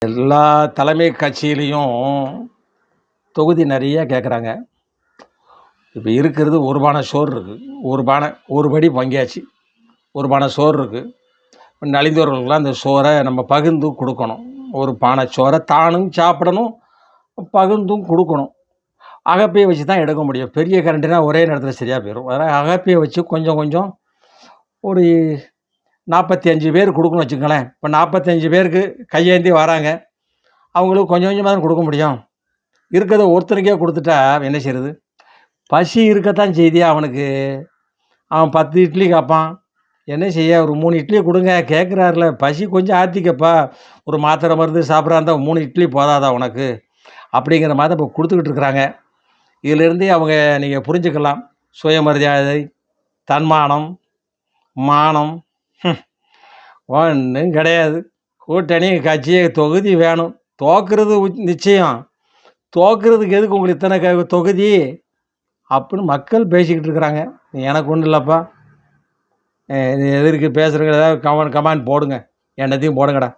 எல்லா தலைமை கட்சியிலையும் தொகுதி நிறைய கேட்குறாங்க. இப்போ இருக்கிறது ஒரு பானை சோறு இருக்குது. ஒரு படி பங்கியாச்சு. ஒரு பானை சோறு இருக்குது. நலிந்தவர்களுக்கெல்லாம் அந்த சோறை நம்ம பகிர்ந்து கொடுக்கணும். ஒரு பானை சோறை தானும் சாப்பிடணும், பகிர்ந்தும் கொடுக்கணும். அகப்பையை வச்சு தான் எடுக்க முடியும். பெரிய கரண்ட்டுனா ஒரே நேரத்தில் சரியாக போயிடும். அதனால் அகப்பையை வச்சு கொஞ்சம் கொஞ்சம் ஒரு 45 பேர் கொடுக்கணும்னு வச்சுக்கோங்களேன். இப்போ 45 பேருக்கு கையேந்தி வராங்க. அவங்களுக்கு கொஞ்சம் கொஞ்சமாக தான் கொடுக்க முடியும். இருக்கிறத ஒருத்தருக்கே கொடுத்துட்டா என்ன செய்கிறது? பசி இருக்கத்தான் செய்தியா அவனுக்கு. அவன் 10 இட்லி கேட்பான். என்ன செய்ய? ஒரு 3 இட்லி கொடுங்க கேட்குறாருல. பசி கொஞ்சம் ஆற்றிக்கப்பா. ஒரு மாத்திரை மருந்து சாப்பிட்றா இருந்தால் 3 இட்லி போதாதா உனக்கு? அப்படிங்கிற மாதிரி இப்போ கொடுத்துக்கிட்டு இருக்கிறாங்க. இதிலிருந்தே அவங்க நீங்கள் புரிஞ்சுக்கலாம். சுயமரியாதை, தன்மானம், மானம் ஒன்றும் கிடையாது. கூட்டணி கட்சி தொகுதி வேணும். தோற்கிறது நிச்சயம். தோற்கிறதுக்கு எதுக்கு உங்களுக்கு இத்தனை தொகுதி அப்படின்னு மக்கள் பேசிக்கிட்டு இருக்கிறாங்க. எனக்கு ஒன்றும் இல்லைப்பா. இது எதற்கு பேசுகிறவங்க ஏதாவது கமெண்ட் போடுங்க. என்னத்தையும் போடுங்கடா.